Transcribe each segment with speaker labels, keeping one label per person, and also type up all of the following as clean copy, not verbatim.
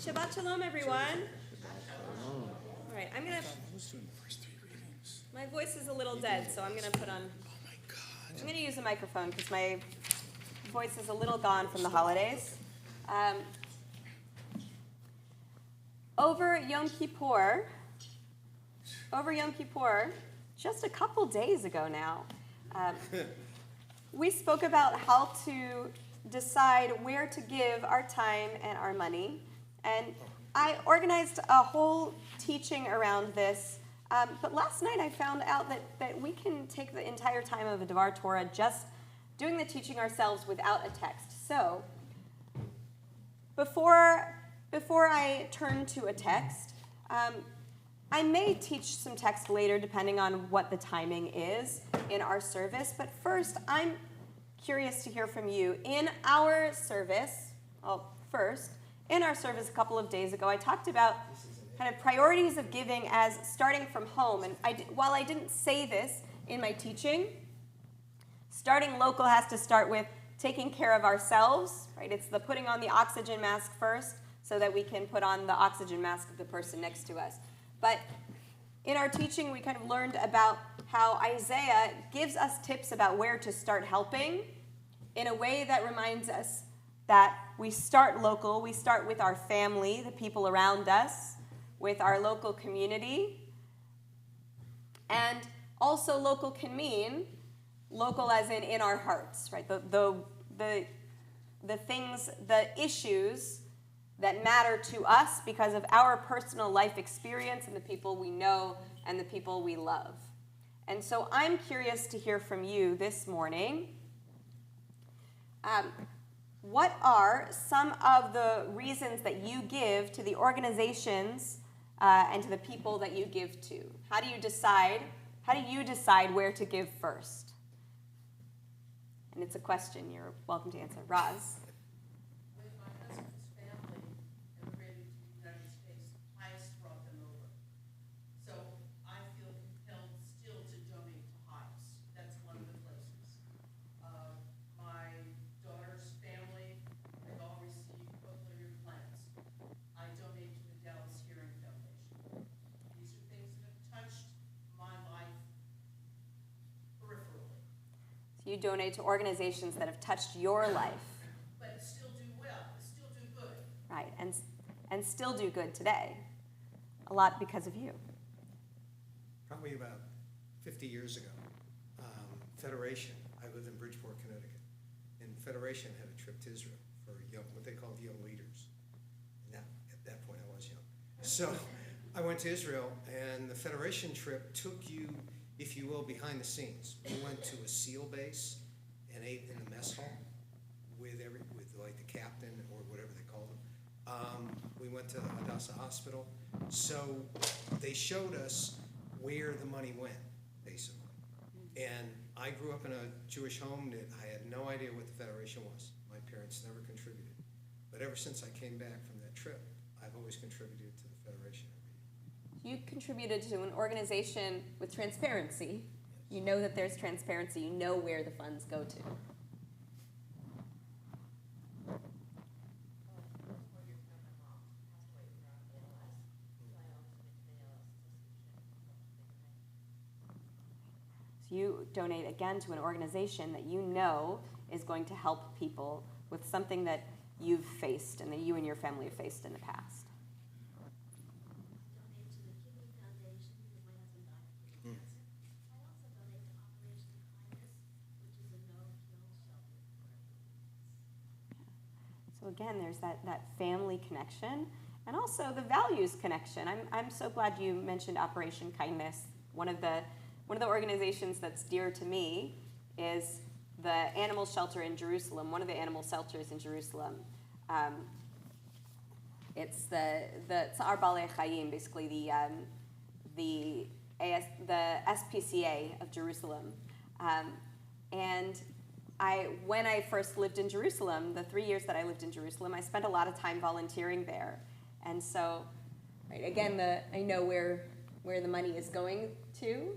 Speaker 1: Shabbat Shalom, everyone. All right, my voice is a little dead, so I'm going to use a microphone because my voice is a little gone from the holidays. Over Yom Kippur, just a couple days ago now, we spoke about how to decide where to give our time and our money. And I organized a whole teaching around this. But last night I found out that we can take the entire time of a Devar Torah just doing the teaching ourselves without a text. So before I turn to a text, I may teach some text later depending on what the timing is in our service. But first, I'm curious to hear from you. In our service a couple of days ago, I talked about kind of priorities of giving as starting from home. And while I didn't say this in my teaching, starting local has to start with taking care of ourselves, right? It's the putting on the oxygen mask first so that we can put on the oxygen mask of the person next to us. But in our teaching, we kind of learned about how Isaiah gives us tips about where to start helping in a way that reminds us that we start local, we start with our family, the people around us, with our local community. And also local can mean local as in our hearts, right? The things, the issues that matter to us because of our personal life experience and the people we know and the people we love. And so I'm curious to hear from you this morning. What are some of the reasons that you give to the organizations and to the people that you give to? How do you decide where to give first? And it's a question. You're welcome to answer. Roz.
Speaker 2: When my husband's family immigrated to the United States, Highest brought them over. So I feel compelled still to donate to Highest. That's one of the places. My daughter's family, they all received cochlear implants. I donate to the Dallas Hearing Foundation. These are things that have touched my life peripherally.
Speaker 1: So you donate to organizations that have touched your life.
Speaker 2: But still do well, still do good.
Speaker 1: Right, and still do good today. A lot because of you.
Speaker 3: Probably about 50 years ago, Federation, I lived in Bridgeport, Connecticut, and Federation had a trip to Israel for what they called young leaders. Now, at that point, I was young. So I went to Israel, and the Federation trip took you, if you will, behind the scenes. We went to a SEAL base and ate in the mess hall with like the captain or whatever they called him. We went to Hadassah Hospital. So they showed us where the money went, basically. And I grew up in a Jewish home that I had no idea what the Federation was. My parents never contributed. But ever since I came back from that trip, I've always contributed to the Federation.
Speaker 1: You contributed to an organization with transparency. You know that there's transparency. You know where the funds go to. So you donate again to an organization that you know is going to help people with something that you've faced and that you and your family have faced in the past. So again, there's that family connection and also the values connection. I'm so glad you mentioned Operation Kindness. One of the organizations that's dear to me is the animal shelter in Jerusalem. One of the animal shelters in Jerusalem. It's the Tza'ar Balei Chayim, basically the SPCA of Jerusalem, and when I first lived in Jerusalem, the 3 years that I lived in Jerusalem, I spent a lot of time volunteering there. And so, right, again, I know where the money is going to.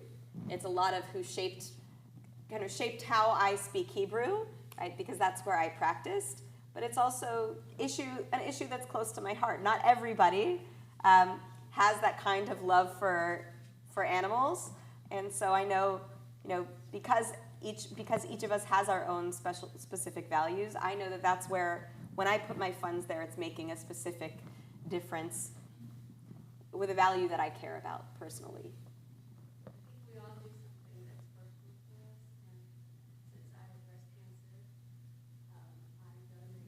Speaker 1: It's a lot of who shaped how I speak Hebrew, right, because that's where I practiced. but it's also an issue that's close to my heart. Not everybody has that kind of love for animals, and so I know, because each of us has our own specific values, I know that that's where, when I put my funds there, it's making a specific difference with a value that I care about personally.
Speaker 4: I think we all do something that's personal to us, and since I have breast cancer, I donate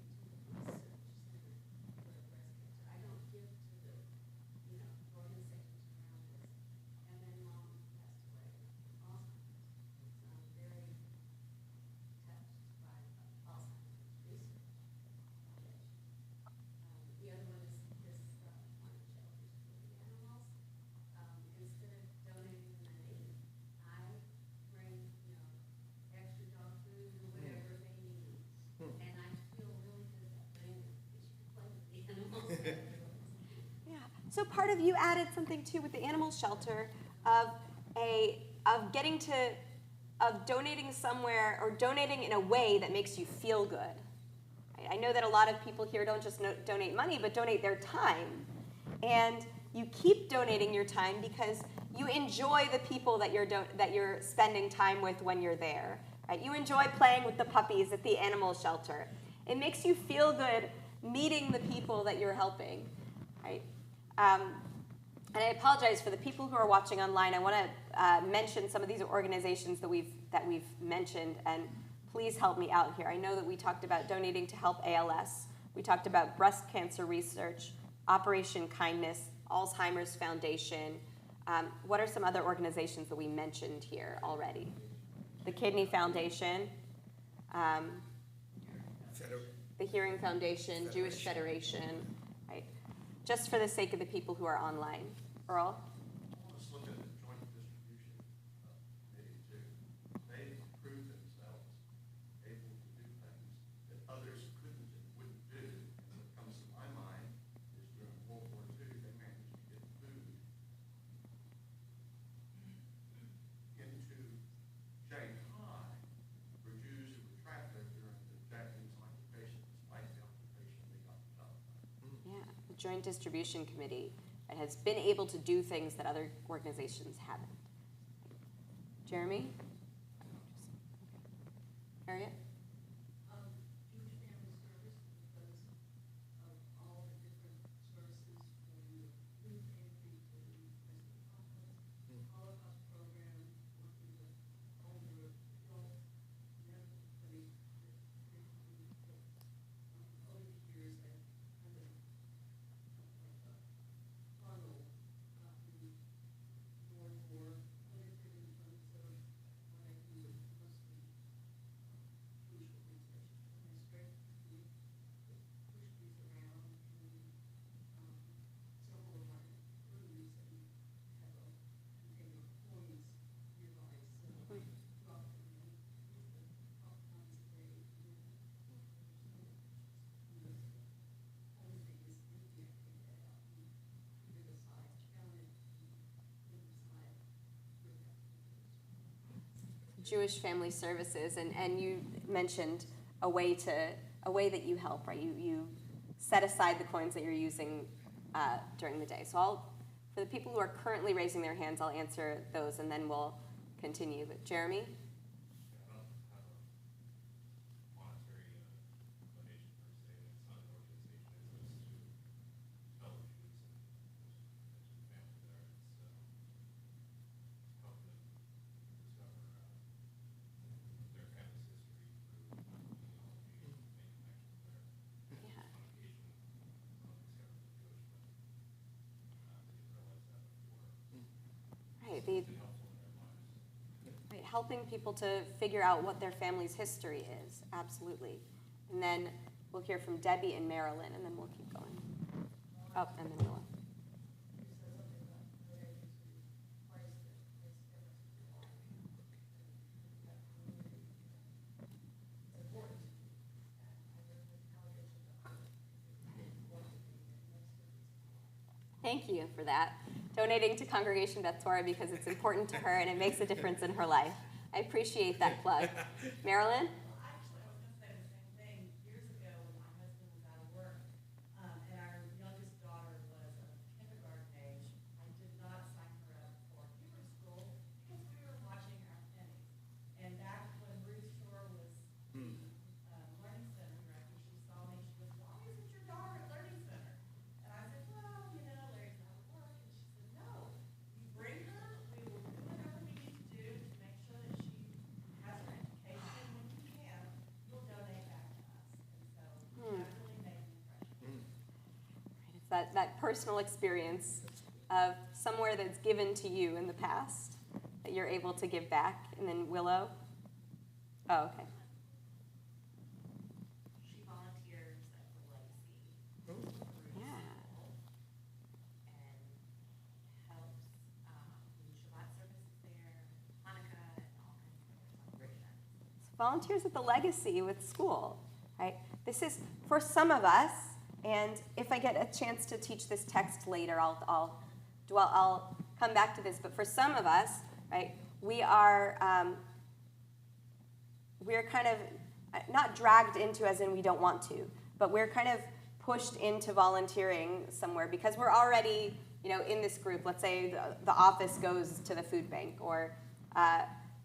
Speaker 4: to the research center for breast cancer. I don't give to the, organizations around us. And then Mom passed away with Alzheimer's, so I'm very touched by Alzheimer's research foundation. The other one is this one shelters for the animals. Instead of donating money, I bring, extra dog food or whatever they need. And I feel really good about doing it because you can play with the animals.
Speaker 1: Yeah. So part of you added something too with the animal shelter of donating somewhere, or donating in a way that makes you feel good. I know that a lot of people here don't just donate money, but donate their time. And you keep donating your time because you enjoy the people that you're spending time with when you're there. Right? You enjoy playing with the puppies at the animal shelter. It makes you feel good meeting the people that you're helping. Right? And I apologize for the people who are watching online. I want to mention some of these organizations that we've mentioned, and please help me out here. I know that we talked about donating to help ALS. We talked about breast cancer research, Operation Kindness, Alzheimer's Foundation. What are some other organizations that we mentioned here already? The Kidney Foundation, the Hearing Foundation, Jewish Federation, right? Just for the sake of the people who are online. Earl?
Speaker 5: Let's look at the joint distribution committee too. They proved themselves able to do things that others couldn't and wouldn't do. And what comes to my mind is during World War II, they managed to get food into Shanghai for Jews who were trapped there during the Japanese occupation. Despite the occupation, they got the job done.
Speaker 1: Yeah, the Joint Distribution Committee has been able to do things that other organizations haven't. Jeremy? Harriet?
Speaker 2: Jewish Family Service, because of all the different services for the food pantry, for the rescue complex, Holocaust program, working with older adults, and everybody over the years that kind of funnel gotten more and more limited in terms of what I do with mostly Jewish organizations. And my strength to push these around, and several of our rooms and have a container of coins nearby, so I drop them in, use them a couple times a day. Everything is empty, I take that out and put it aside, count it, and put it aside, bring that to the
Speaker 1: Jewish Family Services, and you mentioned a way that you help, right? You set aside the coins that you're using during the day. So for the people who are currently raising their hands, I'll answer those, and then we'll continue. But Jeremy?
Speaker 5: I don't have a monetary donation per se. It's not an organization. It's to fellow Jews and family there. It's helping them discover their family's history through genealogy and make connections there.
Speaker 1: Yeah.
Speaker 5: On occasion, someone discovers they're Jewish, but they didn't realize that before.
Speaker 1: Right,
Speaker 5: It's been helpful in their lives.
Speaker 1: right, helping people to figure out what their family's history is, absolutely. And then we'll hear from Debbie and Marilyn, and then we'll keep going. Oh, and then Noah. Thank you for that. Donating to Congregation Beth Torah because it's important to her and it makes a difference in her life. I appreciate that plug. Marilyn?
Speaker 2: Actually, I was going to say the same thing. Years ago, when my
Speaker 1: that personal experience of somewhere that's given to you in the past that you're able to give back. And then Willow. Oh, okay.
Speaker 6: She volunteers at the Legacy
Speaker 3: Oh,
Speaker 1: Yeah.
Speaker 6: and helps when Shabbat service is there, Hanukkah, and all kinds of other celebrations.
Speaker 1: Volunteers at the Legacy with school, right? This is, for some of us, and if I get a chance to teach this text later, I'll come back to this, but for some of us, right, we're kind of not dragged into as in we don't want to, but we're kind of pushed into volunteering somewhere because we're already, in this group. Let's say the office goes to the food bank, or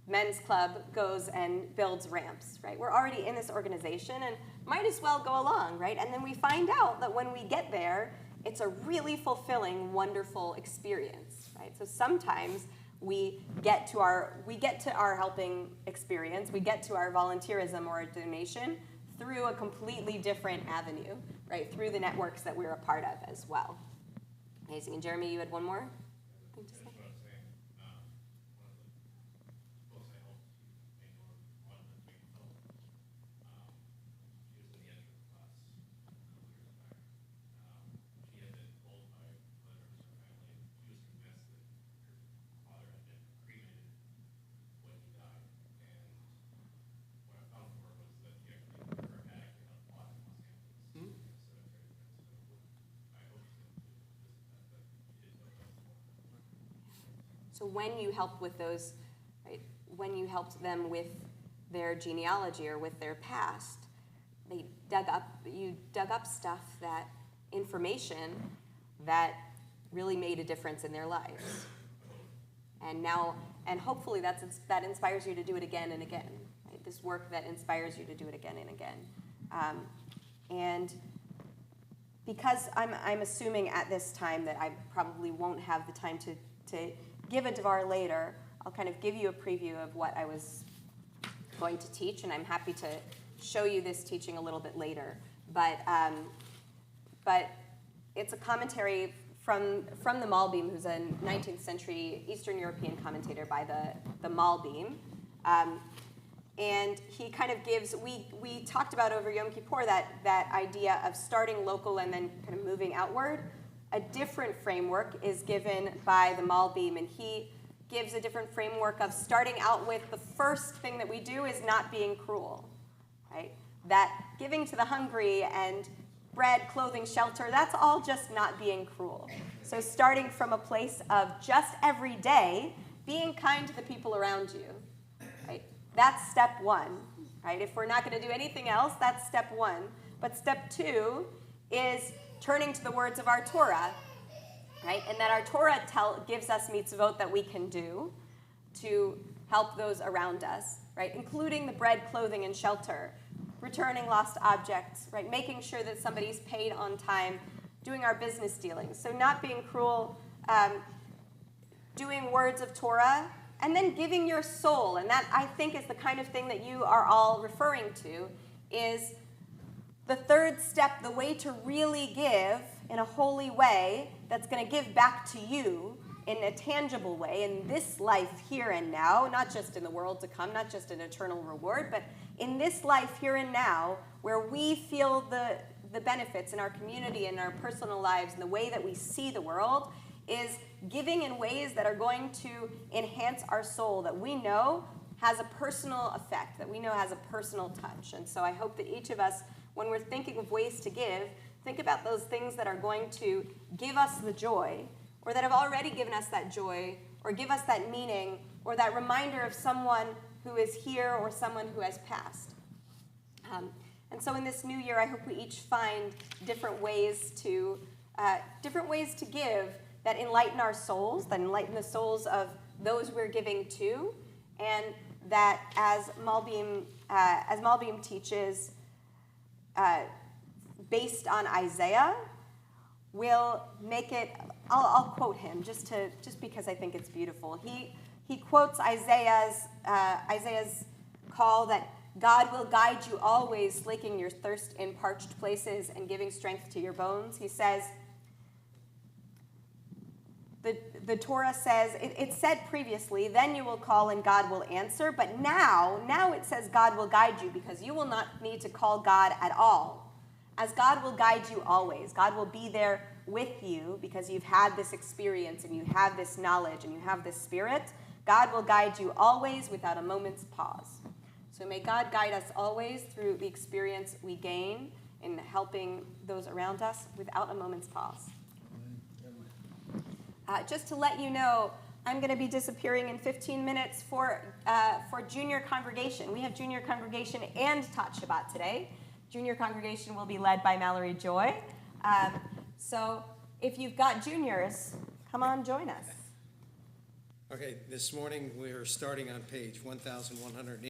Speaker 1: men's club goes and builds ramps, right? We're already in this organization and might as well go along, right? And then we find out that when we get there, it's a really fulfilling, wonderful experience, right? So sometimes we get to our helping experience, we get to our volunteerism or a donation through a completely different avenue, right? Through the networks that we're a part of as well. Amazing. And Jeremy, you had one more thing to say? So when you help with those, right, when you helped them with their genealogy or with their past, you dug up stuff, that information that really made a difference in their lives. And hopefully that inspires you to do it again and again. Right? This work that inspires you to do it again and again. And because I'm assuming at this time that I probably won't have the time to give a Devar later, I'll kind of give you a preview of what I was going to teach, and I'm happy to show you this teaching a little bit later. But it's a commentary from the Malbim, who's a 19th century Eastern European commentator by the Malbim. And he kind of gives, we talked about over Yom Kippur that idea of starting local and then kind of moving outward. A different framework is given by the Malbim, and he gives a different framework of starting out with the first thing that we do is not being cruel, right? That giving to the hungry and bread, clothing, shelter, that's all just not being cruel. So starting from a place of just every day being kind to the people around you, right? That's step one, right? If we're not going to do anything else, that's step one. But step two is turning to the words of our Torah, right? And that our Torah gives us mitzvot that we can do to help those around us, right? Including the bread, clothing, and shelter, returning lost objects, right? Making sure that somebody's paid on time, doing our business dealings. So not being cruel, doing words of Torah, and then giving your soul. And that, I think, is the kind of thing that you are all referring to, is the third step, the way to really give in a holy way that's going to give back to you in a tangible way in this life here and now, not just in the world to come, not just an eternal reward, but in this life here and now, where we feel the benefits in our community and our personal lives and the way that we see the world, is giving in ways that are going to enhance our soul, that we know has a personal effect, that we know has a personal touch. And so I hope that each of us, when we're thinking of ways to give, think about those things that are going to give us the joy, or that have already given us that joy, or give us that meaning, or that reminder of someone who is here or someone who has passed. And so in this new year, I hope we each find different ways to give that enlighten our souls, that enlighten the souls of those we're giving to, and that as Malbim teaches, based on Isaiah, will make it. I'll quote him just because I think it's beautiful. He quotes Isaiah's call that God will guide you always, slaking your thirst in parched places and giving strength to your bones. He says, The Torah says, it said previously, then you will call and God will answer, but now it says God will guide you, because you will not need to call God at all, as God will guide you always. God will be there with you because you've had this experience and you have this knowledge and you have this spirit. God will guide you always without a moment's pause. So may God guide us always through the experience we gain in helping those around us without a moment's pause. Just to let you know, I'm going to be disappearing in 15 minutes for junior congregation. We have junior congregation and Tot Shabbat today. Junior congregation will be led by Mallory Joy. So if you've got juniors, come on, join us.
Speaker 3: Okay, this morning we're starting on page 1180.